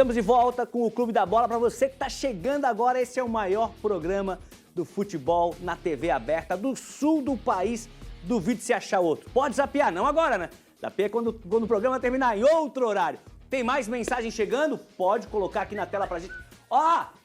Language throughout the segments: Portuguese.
Estamos de volta com o Clube da Bola. Para você que está chegando agora, esse é o maior programa do futebol na TV aberta do sul do país. Duvide se achar outro. Pode zapear, não agora, né? Zapeia quando o programa terminar, em outro horário. Tem mais mensagem chegando? Pode colocar aqui na tela pra gente.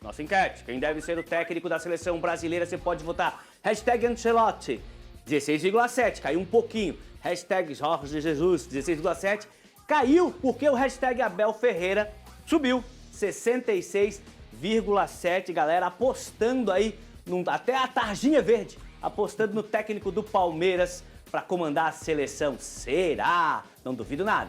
Nossa enquete. Quem deve ser o técnico da seleção brasileira? Você pode votar. Hashtag Ancelotti, 16,7. Caiu um pouquinho. Hashtag Jorge Jesus, 16,7. Caiu porque o hashtag Abel Ferreira subiu. 66,7. Galera apostando aí, até a tarjinha verde, apostando no técnico do Palmeiras para comandar a seleção. Será? Não duvido nada.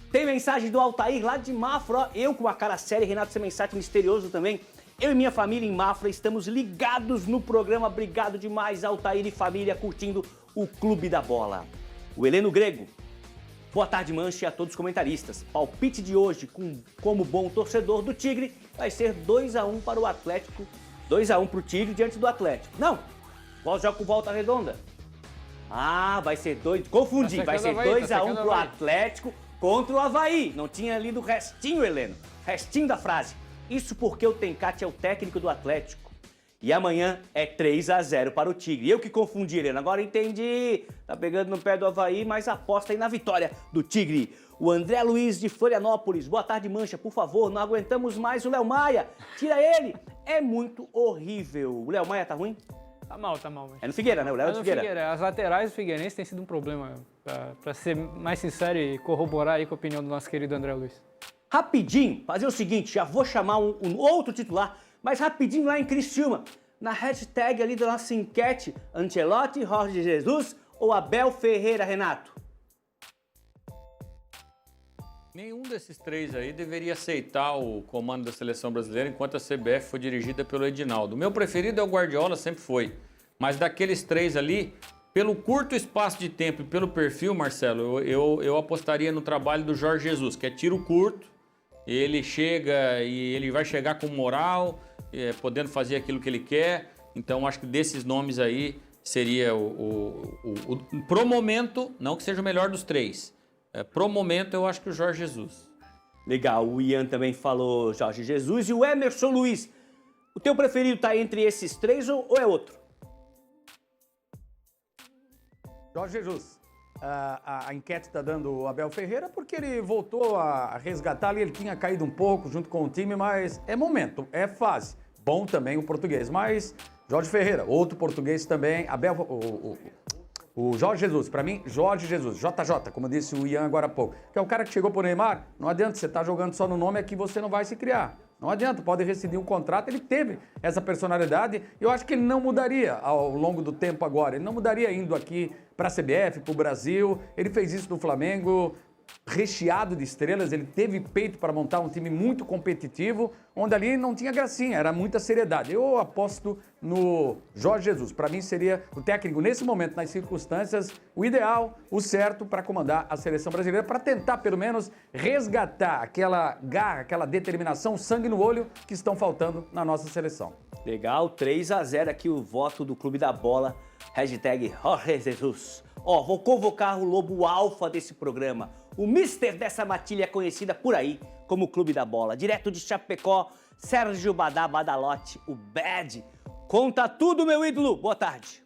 Tem mensagem do Altair lá de Mafra, ó. Eu com a cara séria, Renato Semençati misterioso também. Eu e minha família em Mafra estamos ligados no programa. Obrigado demais, Altair e família, curtindo o Clube da Bola. O Heleno Grego. Boa tarde, Mancha, e a todos os comentaristas. Palpite de hoje, como bom torcedor do Tigre, vai ser 2-1 para o Atlético. 2-1 para o Tigre diante do Atlético. Não, joga com volta redonda. Vai ser 2... Confundi, vai ser 2-1 para o Atlético contra o Avaí. Não tinha lido o restinho, Heleno. Restinho da frase. Isso porque o Tencate é o técnico do Atlético. E amanhã é 3-0 para o Tigre. Eu que confundi, Heleno. Agora entendi. Tá pegando no pé do Avaí, mas aposta aí na vitória do Tigre. O André Luiz de Florianópolis. Boa tarde, Mancha. Por favor, não aguentamos mais o Léo Maia. Tira ele. É muito horrível. O Léo Maia tá ruim? Tá mal. Mas... É no Figueira, né? O Léo é do Figueira. As laterais do Figueirense tem sido um problema, pra ser mais sincero e corroborar aí com a opinião do nosso querido André Luiz. Rapidinho, fazer o seguinte, já vou chamar um outro titular, mas rapidinho lá em Criciúma, na hashtag ali da nossa enquete, Ancelotti, Jorge Jesus ou Abel Ferreira, Renato? Nenhum desses três aí deveria aceitar o comando da seleção brasileira enquanto a CBF for dirigida pelo Edinaldo. O meu preferido é o Guardiola, sempre foi. Mas daqueles três ali, pelo curto espaço de tempo e pelo perfil, Marcelo, eu apostaria no trabalho do Jorge Jesus, que é tiro curto, ele chega e ele vai chegar com moral, podendo fazer aquilo que ele quer. Então acho que desses nomes aí seria pro momento, não que seja o melhor dos três, pro momento eu acho que o Jorge Jesus. Legal, o Ian também falou Jorge Jesus e o Emerson Luiz. O teu preferido tá entre esses três ou é outro? Jorge Jesus. A enquete está dando o Abel Ferreira porque ele voltou a resgatar ali, ele tinha caído um pouco junto com o time, mas é momento, é fase. Bom também o português, mas Jorge Ferreira, outro português também, Abel, o Jorge Jesus, para mim, Jorge Jesus, JJ, como disse o Ian agora há pouco, que é o cara que chegou pro Neymar, não adianta, você tá jogando só no nome aqui, você não vai se criar. Não adianta, pode rescindir um contrato, ele teve essa personalidade, eu acho que ele não mudaria ao longo do tempo agora, ele não mudaria indo aqui para a CBF, para o Brasil, ele fez isso no Flamengo, recheado de estrelas, ele teve peito para montar um time muito competitivo, onde ali não tinha gracinha, era muita seriedade. Eu aposto no Jorge Jesus, para mim seria o técnico nesse momento, nas circunstâncias, o ideal, o certo para comandar a seleção brasileira, para tentar pelo menos resgatar aquela garra, aquela determinação, sangue no olho que estão faltando na nossa seleção. Legal, 3-0 aqui o voto do Clube da Bola, hashtag Jorge Jesus. Vou convocar o lobo alfa desse programa, o mister dessa matilha conhecida por aí como Clube da Bola, direto de Chapecó, Sérgio Badalotti, o Bad. Conta tudo, meu ídolo. Boa tarde.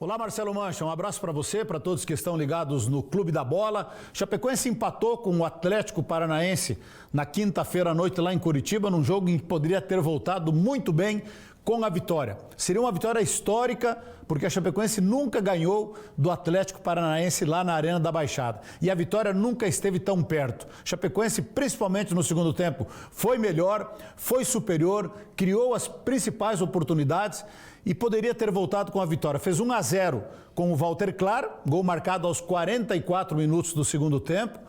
Olá, Marcelo Mancha, um abraço para você, para todos que estão ligados no Clube da Bola. Chapecoense empatou com o Atlético Paranaense na quinta-feira à noite lá em Curitiba, num jogo em que poderia ter voltado muito bem com a vitória. Seria uma vitória histórica, porque a Chapecoense nunca ganhou do Atlético Paranaense lá na Arena da Baixada. E a vitória nunca esteve tão perto. Chapecoense, principalmente no segundo tempo, foi melhor, foi superior, criou as principais oportunidades e poderia ter voltado com a vitória. Fez 1-0 com o Walter Clar, gol marcado aos 44 minutos do segundo tempo.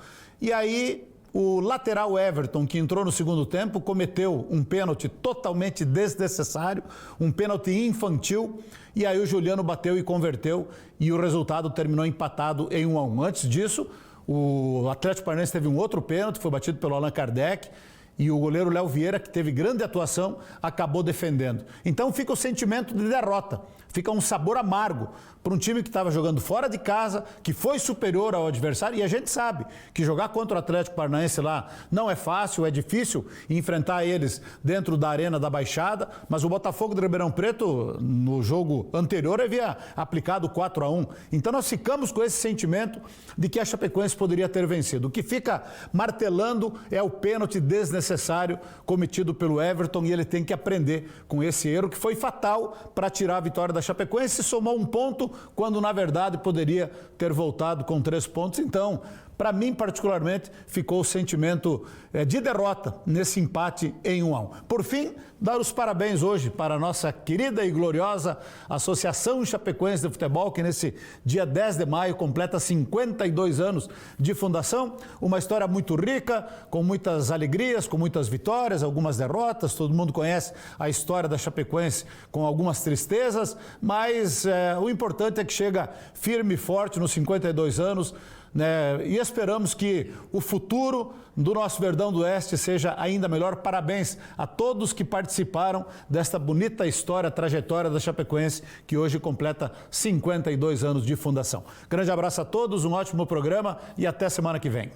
E aí o lateral Everton, que entrou no segundo tempo, cometeu um pênalti totalmente desnecessário, um pênalti infantil, e aí o Juliano bateu e converteu, e o resultado terminou empatado em 1-1. Antes disso, o Atlético Paranaense teve um outro pênalti, foi batido pelo Allan Kardec, e o goleiro Léo Vieira, que teve grande atuação, acabou defendendo. Então fica o sentimento de derrota Fica um sabor amargo para um time que estava jogando fora de casa, que foi superior ao adversário, e a gente sabe que jogar contra o Atlético Paranaense lá não é fácil, é difícil enfrentar eles dentro da Arena da Baixada, mas o Botafogo de Ribeirão Preto, no jogo anterior, havia aplicado 4-1. Então nós ficamos com esse sentimento de que a Chapecoense poderia ter vencido. O que fica martelando é o pênalti desnecessário cometido pelo Everton, e ele tem que aprender com esse erro que foi fatal para tirar a vitória da Chapecoense. Somou um ponto quando na verdade poderia ter voltado com 3 pontos. Então, para mim particularmente, ficou o sentimento de derrota nesse empate em 1-1. Por fim, dar os parabéns hoje para a nossa querida e gloriosa Associação Chapecoense de Futebol, que nesse dia 10 de maio completa 52 anos de fundação. Uma história muito rica, com muitas alegrias, com muitas vitórias, algumas derrotas. Todo mundo conhece a história da Chapecoense com algumas tristezas, mas o importante é que chega firme e forte nos 52 anos, né? E esperamos que o futuro do nosso Verdão do Oeste seja ainda melhor. Parabéns a todos que participaram desta bonita história, trajetória da Chapecoense, que hoje completa 52 anos de fundação. Grande abraço a todos, um ótimo programa e até semana que vem.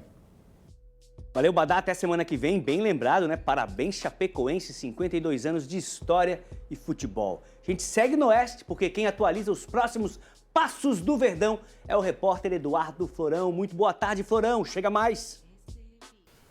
Valeu, Badá, até semana que vem, bem lembrado, né? Parabéns, Chapecoense, 52 anos de história e futebol. A gente segue no Oeste, porque quem atualiza os próximos passos do Verdão é o repórter Eduardo Florão. Muito boa tarde, Florão, chega mais.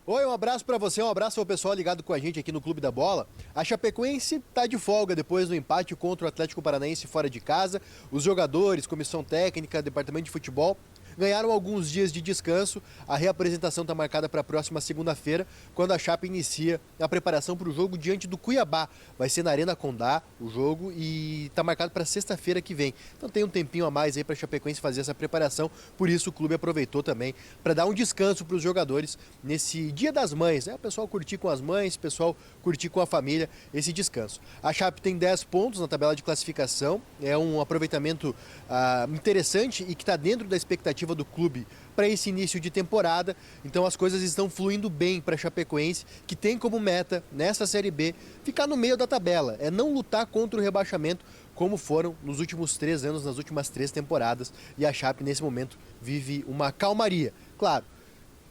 Oi, um abraço para você, um abraço ao pessoal ligado com a gente aqui no Clube da Bola. A Chapecoense está de folga depois do empate contra o Atlético Paranaense fora de casa. Os jogadores, comissão técnica, departamento de futebol ganharam alguns dias de descanso. A reapresentação está marcada para a próxima segunda-feira, quando a Chape inicia a preparação para o jogo diante do Cuiabá. Vai ser na Arena Condá o jogo e está marcado para sexta-feira que vem. Então tem um tempinho a mais aí para a Chapecoense fazer essa preparação. Por isso o clube aproveitou também para dar um descanso para os jogadores nesse Dia das Mães, né? O pessoal curtir com as mães, o pessoal curtir com a família esse descanso. A Chape tem 10 pontos na tabela de classificação. É um aproveitamento interessante e que está dentro da expectativa do clube para esse início de temporada. Então as coisas estão fluindo bem para a Chapecoense, que tem como meta nessa Série B ficar no meio da tabela, é não lutar contra o rebaixamento como foram nos últimos 3 anos, nas últimas 3 temporadas, e a Chape nesse momento vive uma calmaria. Claro,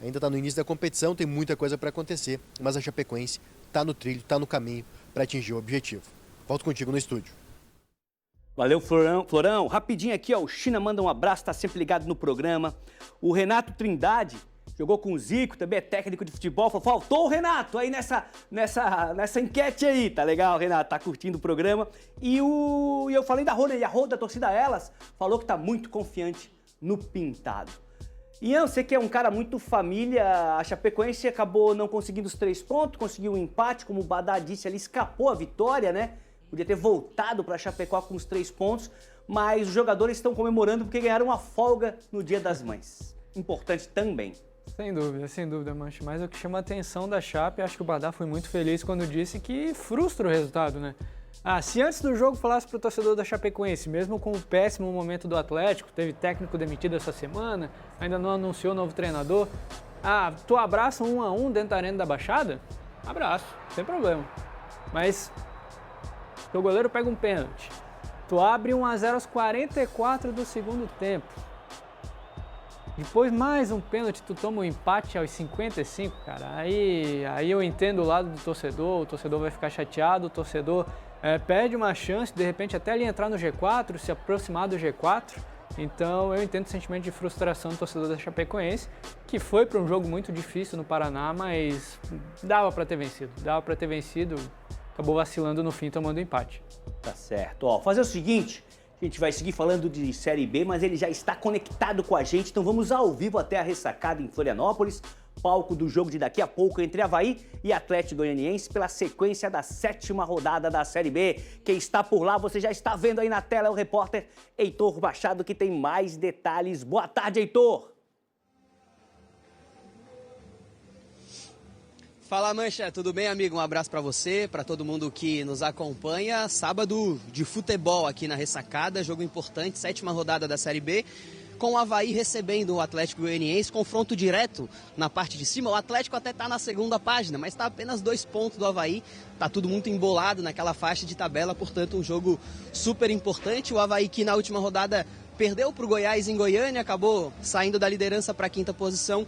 ainda está no início da competição, tem muita coisa para acontecer, mas a Chapecoense está no trilho, está no caminho para atingir o objetivo. Volto contigo no estúdio. Valeu, Florão. Florão, rapidinho aqui, ó, o China manda um abraço, tá sempre ligado no programa. O Renato Trindade jogou com o Zico, também é técnico de futebol. Faltou o Renato aí nessa enquete aí, tá legal, Renato? Tá curtindo o programa. E eu falei da Roda, e a Roda, a torcida Elas, falou que tá muito confiante no Pintado. Ian, você que é um cara muito família, a Chapecoense acabou não conseguindo os 3 pontos, conseguiu um empate, como o Badá disse, ali escapou a vitória, né? Podia ter voltado para Chapecó com os 3 pontos, mas os jogadores estão comemorando porque ganharam uma folga no Dia das Mães. Importante também. Sem dúvida, Mancha. Mas o que chama a atenção da Chape, acho que o Badá foi muito feliz quando disse que frustra o resultado, né? Se antes do jogo falasse para o torcedor da Chapecoense, mesmo com o péssimo momento do Atlético, teve técnico demitido essa semana, ainda não anunciou novo treinador, tu abraça 1-1 dentro da Arena da Baixada? Abraço, sem problema. Mas o goleiro pega um pênalti, tu abre 1-0 aos 44 do segundo tempo. Depois mais um pênalti, tu toma um empate aos 55, cara. Aí eu entendo o lado do torcedor, o torcedor vai ficar chateado, o torcedor perde uma chance, de repente até ele entrar no G4, se aproximar do G4. Então eu entendo o sentimento de frustração do torcedor da Chapecoense, que foi para um jogo muito difícil no Paraná, mas dava para ter vencido, acabou vacilando no fim, tomando empate. Tá certo. Ó, fazer o seguinte, a gente vai seguir falando de Série B, mas ele já está conectado com a gente, então vamos ao vivo até a ressacada em Florianópolis, palco do jogo de daqui a pouco entre Avaí e Atlético Goianiense pela sequência da 7ª rodada da Série B. Quem está por lá, você já está vendo aí na tela, é o repórter Heitor Machado, que tem mais detalhes. Boa tarde, Heitor! Fala, Mancha, tudo bem, amigo? Um abraço para você, para todo mundo que nos acompanha. Sábado de futebol aqui na Ressacada, jogo importante, 7ª rodada da Série B. com o Avaí recebendo o Atlético Goianiense, confronto direto na parte de cima. O Atlético até está na segunda página, mas está apenas 2 pontos do Avaí. Está tudo muito embolado naquela faixa de tabela, portanto um jogo super importante. O Avaí que na última rodada perdeu para o Goiás em Goiânia, acabou saindo da liderança para a 5ª posição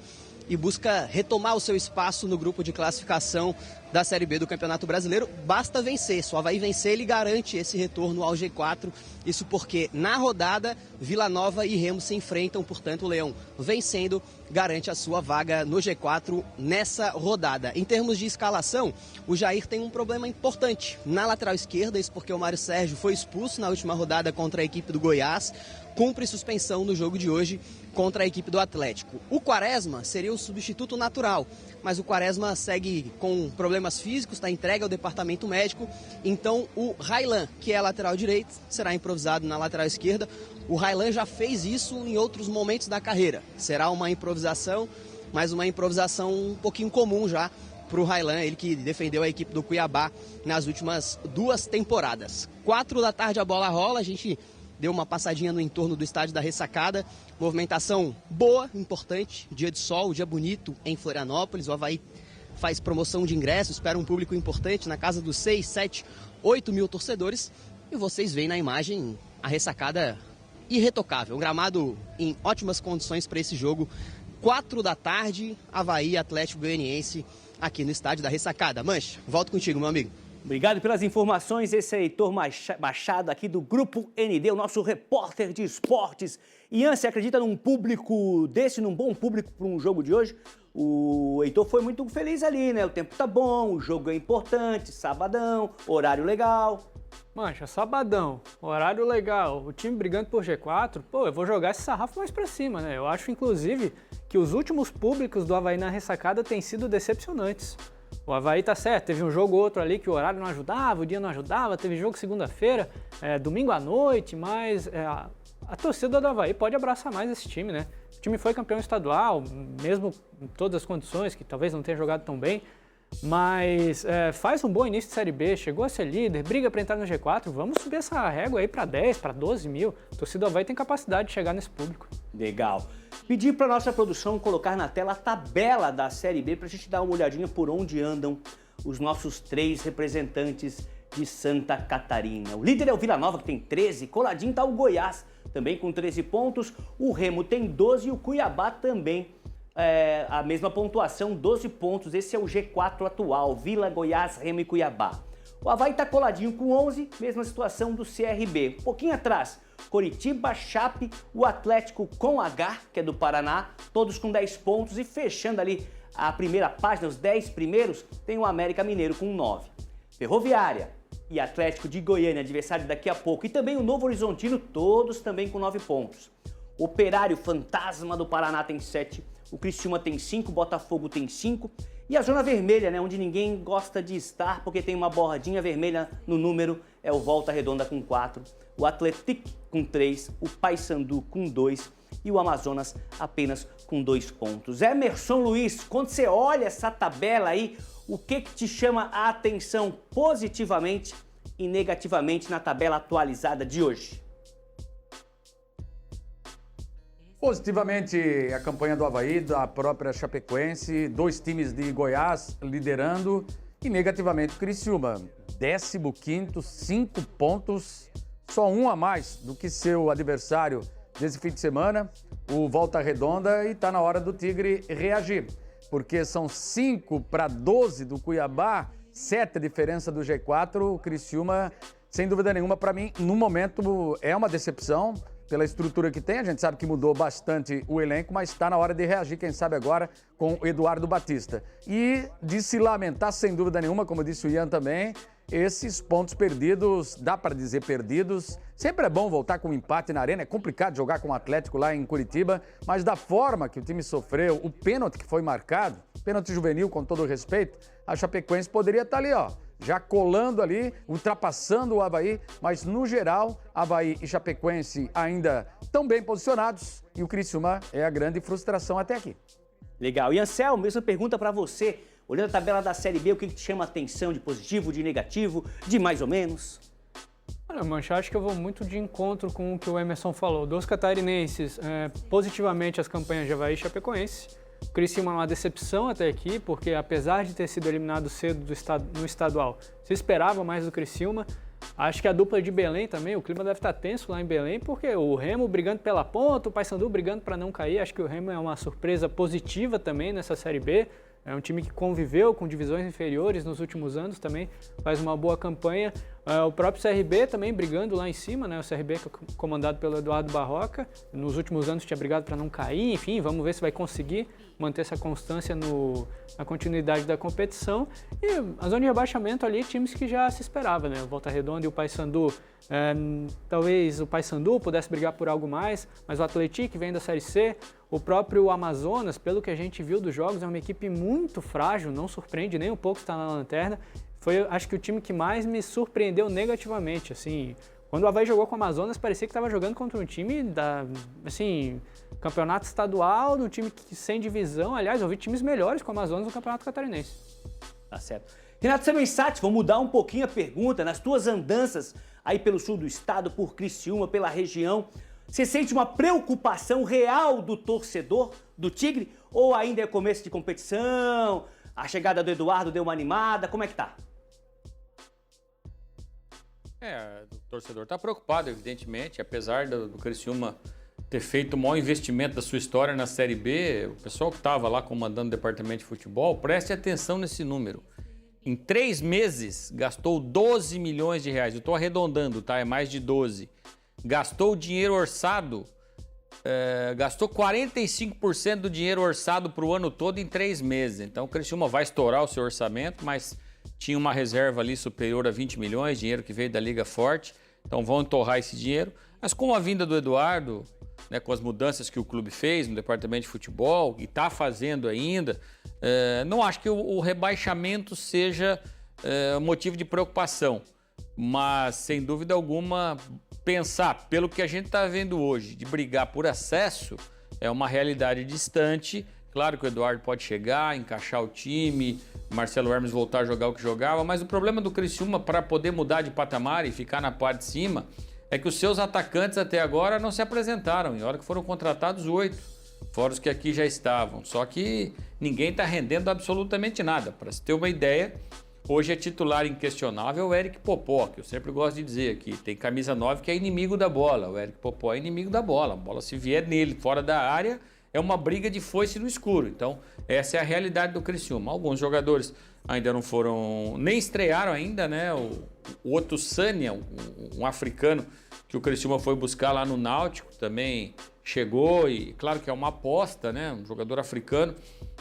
e busca retomar o seu espaço no grupo de classificação da Série B do Campeonato Brasileiro. Basta vencer, se o Avaí vencer, ele garante esse retorno ao G4. Isso porque na rodada, Vila Nova e Remo se enfrentam, portanto o Leão vencendo garante a sua vaga no G4 nessa rodada. Em termos de escalação, o Jair tem um problema importante na lateral esquerda, isso porque o Mário Sérgio foi expulso na última rodada contra a equipe do Goiás, cumpre suspensão no jogo de hoje contra a equipe do Atlético. O Quaresma seria o substituto natural, mas o Quaresma segue com problemas físicos, está entregue ao departamento médico, então o Raylan, que é lateral direito, será improvisado na lateral esquerda. O Raylan já fez isso em outros momentos da carreira. Será uma improvisação, mas uma improvisação um pouquinho comum já para o Raylan, ele que defendeu a equipe do Cuiabá nas últimas 2 temporadas. 4 da tarde a bola rola, a gente deu uma passadinha no entorno do estádio da Ressacada, movimentação boa, importante, dia de sol, dia bonito em Florianópolis. O Avaí faz promoção de ingressos, espera um público importante na casa dos 6, 7, 8 mil torcedores. E vocês veem na imagem a Ressacada irretocável, um gramado em ótimas condições para esse jogo. 4 da tarde, Avaí Atlético Goianiense aqui no estádio da Ressacada. Mancha, volto contigo, meu amigo. Obrigado pelas informações, esse é Heitor Machado aqui do Grupo ND, o nosso repórter de esportes. Ian, você acredita num público desse, num bom público para um jogo de hoje? O Heitor foi muito feliz ali, né? O tempo tá bom, o jogo é importante, sabadão, horário legal. Mancha, sabadão, horário legal, o time brigando por G4, pô, eu vou jogar esse sarrafo mais pra cima, né? Eu acho, inclusive, que os últimos públicos do Avaí na Ressacada têm sido decepcionantes. O Avaí tá certo, teve um jogo ou outro ali que o horário não ajudava, o dia não ajudava, teve jogo segunda-feira, domingo à noite, mas a torcida do Avaí pode abraçar mais esse time, né? O time foi campeão estadual, mesmo em todas as condições, que talvez não tenha jogado tão bem, mas faz um bom início de Série B, chegou a ser líder, briga para entrar no G4, vamos subir essa régua aí para 10, para 12 mil. A torcida do Avaí tem capacidade de chegar nesse público. Legal. Pedir para nossa produção colocar na tela a tabela da Série B para a gente dar uma olhadinha por onde andam os nossos 3 representantes de Santa Catarina. O líder é o Vila Nova, que tem 13, coladinho está o Goiás, também com 13 pontos, o Remo tem 12 e o Cuiabá também a mesma pontuação, 12 pontos. Esse é o G4 atual, Vila, Goiás, Remo e Cuiabá. O Avaí está coladinho com 11, mesma situação do CRB. Um pouquinho atrás, Coritiba, Chape, o Atlético com H, que é do Paraná, todos com 10 pontos. E fechando ali a primeira página, os 10 primeiros, tem o América Mineiro com 9. Ferroviária e Atlético de Goiânia, adversário daqui a pouco, e também o Novo Horizontino, todos também com 9 pontos. Operário Fantasma do Paraná tem 7, o Criciúma tem 5, Botafogo tem 5, e a Zona Vermelha, né, onde ninguém gosta de estar porque tem uma bordinha vermelha no número, é o Volta Redonda com 4, o Atlético com 3, o Paysandu com 2 e o Amazonas apenas com 2 pontos. Emerson Luiz, quando você olha essa tabela aí, o que te chama a atenção positivamente e negativamente na tabela atualizada de hoje? Positivamente a campanha do Avaí, da própria Chapecoense, 2 times de Goiás liderando, e negativamente o Criciúma, 15º, 5 pontos, só 1 a mais do que seu adversário desse fim de semana, o Volta Redonda, e está na hora do Tigre reagir, porque são 5 para 12 do Cuiabá, 7 a diferença do G4, o Criciúma, sem dúvida nenhuma, para mim, no momento é uma decepção, pela estrutura que tem, a gente sabe que mudou bastante o elenco, mas está na hora de reagir, quem sabe agora, com o Eduardo Batista. E de se lamentar, sem dúvida nenhuma, como disse o Ian também, esses pontos perdidos, dá para dizer perdidos. Sempre é bom voltar com um empate na arena, é complicado jogar com o Atlético lá em Curitiba, mas da forma que o time sofreu, o pênalti que foi marcado, pênalti juvenil, com todo o respeito, a Chapecoense poderia estar ali, ó, já colando ali, ultrapassando o Avaí, mas no geral, Avaí e Chapecoense ainda estão bem posicionados e o Criciúma é a grande frustração até aqui. Legal. E Ansel, mesma pergunta para você. Olhando a tabela da Série B, o que te chama a atenção de positivo, de negativo, de mais ou menos? Olha, Mancha, acho que eu vou muito de encontro com o que o Emerson falou. Dos catarinenses, positivamente as campanhas de Avaí e Chapecoense. O Criciúma é uma decepção até aqui, porque apesar de ter sido eliminado cedo no estadual, se esperava mais do Criciúma. Acho que a dupla de Belém também, o clima deve estar tenso lá em Belém, porque o Remo brigando pela ponta, o Paysandu brigando para não cair. Acho que o Remo é uma surpresa positiva também nessa Série B. É um time que conviveu com divisões inferiores nos últimos anos também, faz uma boa campanha. O próprio CRB também brigando lá em cima, né? O CRB comandado pelo Eduardo Barroca, nos últimos anos tinha brigado para não cair, enfim, vamos ver se vai conseguir manter essa constância na continuidade da competição. E a zona de rebaixamento ali, times que já se esperava, né? O Volta Redonda e o Paysandu, talvez o Paysandu pudesse brigar por algo mais, mas o Atlético vem da Série C, o próprio Amazonas, pelo que a gente viu dos jogos, é uma equipe muito frágil, não surpreende nem um pouco estar na lanterna. Foi, acho que, o time que mais me surpreendeu negativamente, assim. Quando o Avaí jogou com o Amazonas, parecia que estava jogando contra um time campeonato estadual, um time sem divisão. Aliás, eu vi times melhores com o Amazonas no Campeonato Catarinense. Tá certo. Renato Semensati, vamos mudar um pouquinho a pergunta. Nas tuas andanças aí pelo sul do estado, por Criciúma, pela região, você sente uma preocupação real do torcedor do Tigre? Ou ainda é começo de competição? A chegada do Eduardo deu uma animada? Como é que tá? O torcedor está preocupado, evidentemente, apesar do Criciúma ter feito o maior investimento da sua história na Série B, o pessoal que estava lá comandando o departamento de futebol, preste atenção nesse número. Em 3 meses, gastou 12 milhões de reais. Eu estou arredondando, tá? É mais de 12. Gastou o dinheiro orçado, gastou 45% do dinheiro orçado para o ano todo em 3 meses. Então o Criciúma vai estourar o seu orçamento, mas tinha uma reserva ali superior a 20 milhões, dinheiro que veio da Liga Forte. Então vão entorrar esse dinheiro. Mas com a vinda do Eduardo, né, com as mudanças que o clube fez no departamento de futebol e está fazendo ainda, não acho que o rebaixamento seja motivo de preocupação. Mas, sem dúvida alguma, pensar pelo que a gente está vendo hoje, de brigar por acesso, é uma realidade distante. Claro que o Eduardo pode chegar, encaixar o time, Marcelo Hermes voltar a jogar o que jogava, mas o problema do Criciúma para poder mudar de patamar e ficar na parte de cima é que os seus atacantes até agora não se apresentaram. Em hora que foram contratados 8, fora os que aqui já estavam. Só que ninguém está rendendo absolutamente nada. Para se ter uma ideia, hoje é titular inquestionável o Eric Popó, que eu sempre gosto de dizer aqui. Tem camisa 9 que é inimigo da bola. O Eric Popó é inimigo da bola. A bola, se vier nele, fora da área, é uma briga de foice no escuro. Então, essa é a realidade do Criciúma. Alguns jogadores ainda não foram, nem estrearam ainda, né? O outro Sânia, um africano que o Criciúma foi buscar lá no Náutico, também chegou e, claro que é uma aposta, né? Um jogador africano,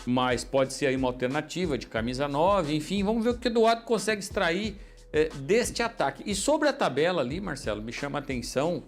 mas pode ser aí uma alternativa de camisa 9, enfim, vamos ver o que o Eduardo consegue extrair deste ataque. E sobre a tabela ali, Marcelo, me chama a atenção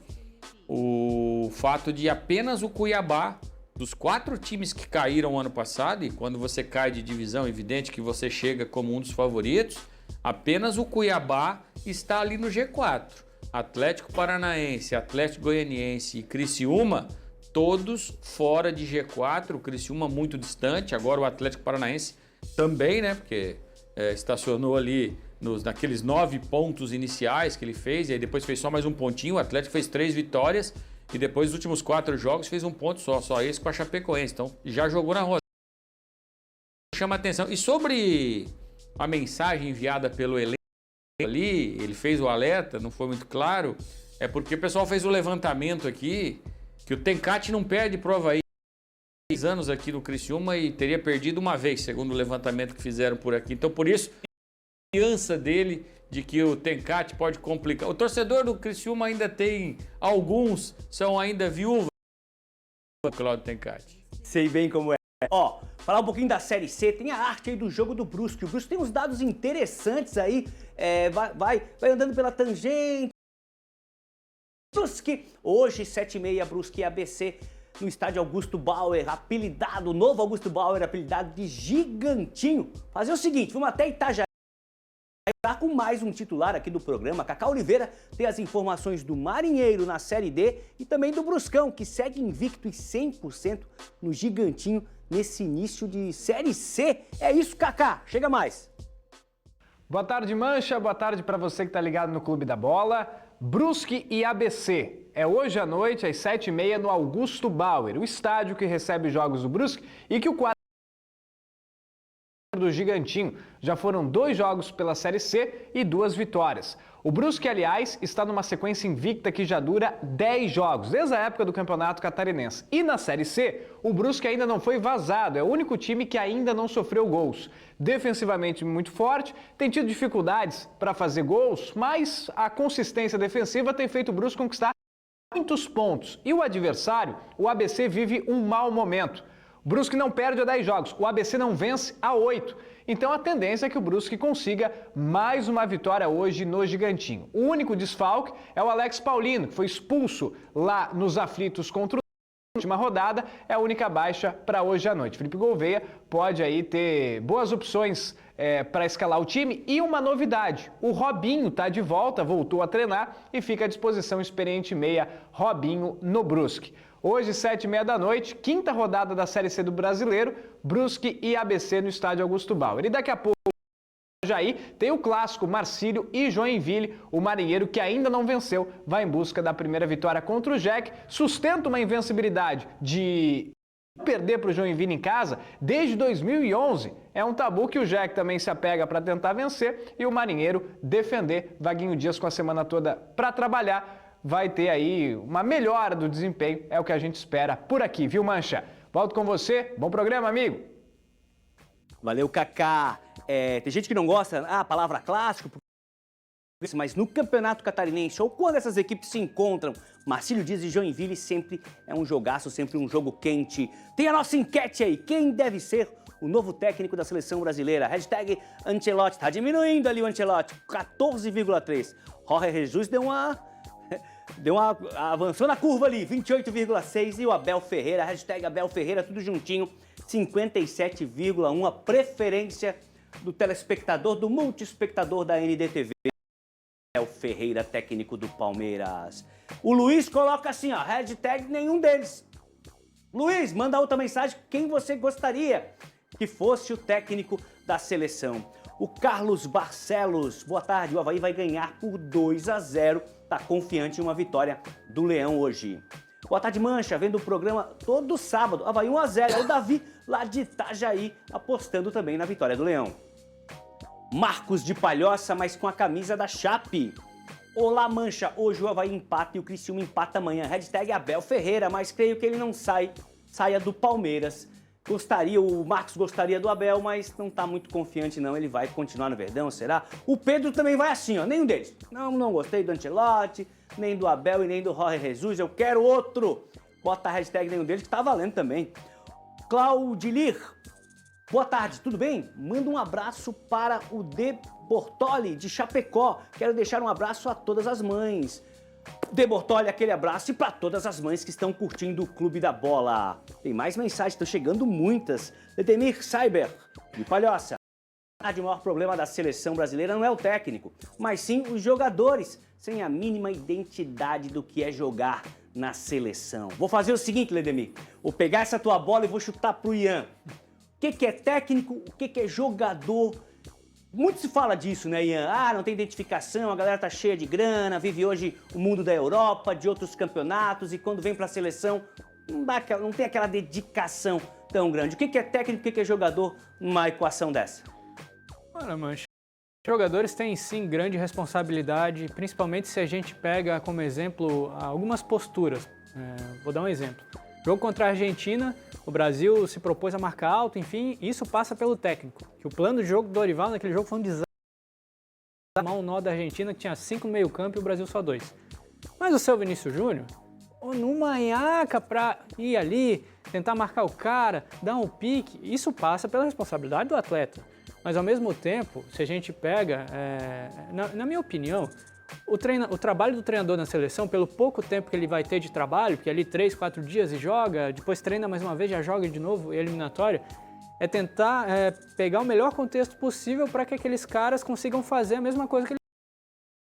o fato de apenas o Cuiabá, dos 4 times que caíram ano passado, e quando você cai de divisão, é evidente que você chega como um dos favoritos, apenas o Cuiabá está ali no G4. Atlético Paranaense, Atlético Goianiense e Criciúma, todos fora de G4, o Criciúma muito distante, agora o Atlético Paranaense também, né, porque estacionou ali naqueles 9 pontos iniciais que ele fez, e aí depois fez só mais um pontinho, o Atlético fez 3 vitórias, e depois dos últimos 4 jogos fez um ponto só esse com a Chapecoense, então já jogou na roda. Chama atenção. E sobre a mensagem enviada pelo elenco ali, ele fez o alerta, não foi muito claro, é porque o pessoal fez o levantamento aqui, que o Tencati não perde prova aí 6 anos aqui no Criciúma e teria perdido uma vez, segundo o levantamento que fizeram por aqui. Então, por isso, a confiança dele de que o Tencati pode complicar. O torcedor do Criciúma ainda tem, alguns são ainda viúvas do Claudio Tencati. Sei bem como é. Ó, falar um pouquinho da Série C, tem a arte aí do jogo do Brusque. O Brusque tem uns dados interessantes aí, vai andando pela tangente. Brusque, hoje 7h30, Brusque e ABC no estádio Augusto Bauer, apelidado, o novo Augusto Bauer, apelidado de Gigantinho. Fazer o seguinte, vamos até Itajaí. Tá com mais um titular aqui do programa. Cacá Oliveira tem as informações do Marinheiro na Série D e também do Bruscão, que segue invicto e 100% no Gigantinho nesse início de Série C. É isso, Cacá. Chega mais. Boa tarde, Mancha. Boa tarde para você que está ligado no Clube da Bola. Brusque e ABC. É hoje à noite, às 7h30, no Augusto Bauer, o estádio que recebe os jogos do Brusque e que o quadro do Gigantinho. Já foram 2 jogos pela Série C e 2 vitórias. O Brusque, aliás, está numa sequência invicta que já dura 10 jogos, desde a época do Campeonato Catarinense. E na Série C, o Brusque ainda não foi vazado, é o único time que ainda não sofreu gols. Defensivamente muito forte, tem tido dificuldades para fazer gols, mas a consistência defensiva tem feito o Brusque conquistar muitos pontos. E o adversário, o ABC, vive um mau momento. O Brusque não perde a 10 jogos, o ABC não vence a 8. Então a tendência é que o Brusque consiga mais uma vitória hoje no Gigantinho. O único desfalque é o Alex Paulino, que foi expulso lá nos aflitos contra o última rodada, é a única baixa para hoje à noite. Felipe Gouveia pode aí ter boas opções para escalar o time. E uma novidade, o Robinho está de volta, voltou a treinar e fica à disposição experiente meia Robinho no Brusque. Hoje, 7h30 da noite, 5ª rodada da Série C do Brasileiro, Brusque e ABC no estádio Augusto Bauer. E daqui a pouco, Jair, tem o clássico Marcílio e Joinville, o marinheiro que ainda não venceu, vai em busca da primeira vitória contra o Jack, sustenta uma invencibilidade de perder para o Joinville em casa desde 2011. É um tabu que o Jack também se apega para tentar vencer e o marinheiro defender. Vaguinho Dias com a semana toda para trabalhar. Vai ter aí uma melhora do desempenho, é o que a gente espera por aqui, viu, Mancha? Volto com você, bom programa, amigo! Valeu, Kaká. Tem gente que não gosta, a palavra clássico, mas no Campeonato Catarinense, ou quando essas equipes se encontram, Marcílio Dias e Joinville sempre é um jogaço, sempre um jogo quente. Tem a nossa enquete aí, quem deve ser o novo técnico da seleção brasileira? Hashtag Ancelotti, tá diminuindo ali o Ancelotti, 14,3. Jorge Jesus avançou na curva ali, 28,6, e o Abel Ferreira, hashtag Abel Ferreira, tudo juntinho, 57,1, a preferência do telespectador, do multiespectador da NDTV. Abel Ferreira, técnico do Palmeiras. O Luiz coloca assim, ó, hashtag nenhum deles. Luiz, manda outra mensagem, quem você gostaria que fosse o técnico da seleção. O Carlos Barcelos, boa tarde, o Avaí vai ganhar por 2-0, tá confiante em uma vitória do Leão hoje. Boa tarde, Mancha, vendo o programa todo sábado, Avaí 1-0, é o Davi lá de Itajaí, apostando também na vitória do Leão. Marcos de Palhoça, mas com a camisa da Chape. Olá, Mancha, hoje o Avaí empata e o Criciúma empata amanhã, hashtag Abel Ferreira, mas creio que ele não saia do Palmeiras. O Marcos gostaria do Abel, mas não tá muito confiante não, ele vai continuar no Verdão, será? O Pedro também vai assim, ó, nenhum deles. Não gostei do Ancelotti, nem do Abel e nem do Jorge Jesus, eu quero outro. Bota a hashtag nenhum deles que tá valendo também. Claudilir, boa tarde, tudo bem? Manda um abraço para o De Bortoli de Chapecó, quero deixar um abraço a todas as mães. De Bortoli, aquele abraço e para todas as mães que estão curtindo o Clube da Bola. Tem mais mensagens, estão chegando muitas. Edemir Cyber, de Palhoça. O maior problema da seleção brasileira não é o técnico, mas sim os jogadores, sem a mínima identidade do que é jogar na seleção. Vou fazer o seguinte, Ledemir, vou pegar essa tua bola e vou chutar pro Ian. O que é técnico, o que é jogador? Muito se fala disso, né, Ian? Não tem identificação, a galera tá cheia de grana, vive hoje o mundo da Europa, de outros campeonatos, e quando vem pra seleção, não tem aquela dedicação tão grande. O que é técnico, o que é jogador numa equação dessa? Olha, Mancha, jogadores têm sim grande responsabilidade, principalmente se a gente pega como exemplo algumas posturas. Vou dar um exemplo. Jogo contra a Argentina, o Brasil se propôs a marcar alto, enfim, isso passa pelo técnico. Que o plano de jogo do Dorival naquele jogo foi um desastre. Um nó da Argentina que tinha 5 no meio campo e o Brasil só 2. Mas o seu Vinícius Júnior, numa nhaca pra ir ali, tentar marcar o cara, dar um pique, isso passa pela responsabilidade do atleta. Mas ao mesmo tempo, se a gente pega, na minha opinião, o trabalho do treinador na seleção, pelo pouco tempo que ele vai ter de trabalho, porque ali 3, 4 dias e joga, depois treina mais uma vez, já joga de novo, eliminatória, é tentar pegar o melhor contexto possível para que aqueles caras consigam fazer a mesma coisa que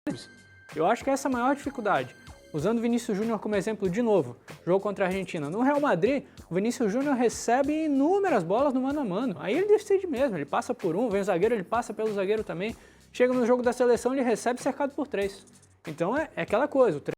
eles. Eu acho que essa é a maior dificuldade. Usando o Vinícius Júnior como exemplo de novo, jogo contra a Argentina. No Real Madrid, o Vinícius Júnior recebe inúmeras bolas no mano a mano. Aí ele decide mesmo, ele passa por um, vem o zagueiro, ele passa pelo zagueiro também. Chega no jogo da seleção, ele recebe cercado por 3. Então é aquela coisa, o treinador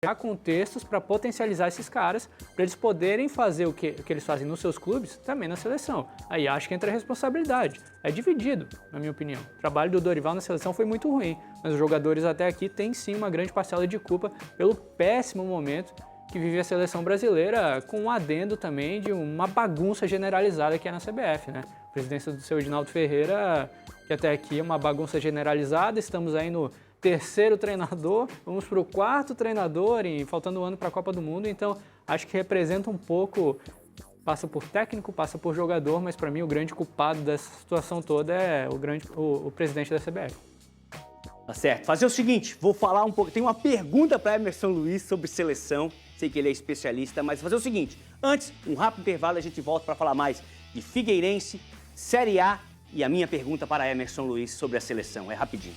criar contextos para potencializar esses caras, para eles poderem fazer o que eles fazem nos seus clubes, também na seleção. Aí acho que entra a responsabilidade. É dividido, na minha opinião. O trabalho do Dorival na seleção foi muito ruim, mas os jogadores até aqui têm sim uma grande parcela de culpa pelo péssimo momento que vive a seleção brasileira, com um adendo também de uma bagunça generalizada que é na CBF, né? A presidência do seu Edinaldo Ferreira, que até aqui é uma bagunça generalizada, estamos aí no 3º treinador, vamos para o 4º treinador, faltando um ano para a Copa do Mundo, então acho que representa um pouco, passa por técnico, passa por jogador, mas para mim o grande culpado dessa situação toda é o presidente da CBF. Tá certo. Fazer o seguinte, vou falar um pouco, tem uma pergunta para Emerson Luiz sobre seleção, sei que ele é especialista, mas fazer o seguinte, antes, um rápido intervalo, a gente volta para falar mais de Figueirense, Série A e a minha pergunta para Emerson Luiz sobre a seleção, é rapidinho.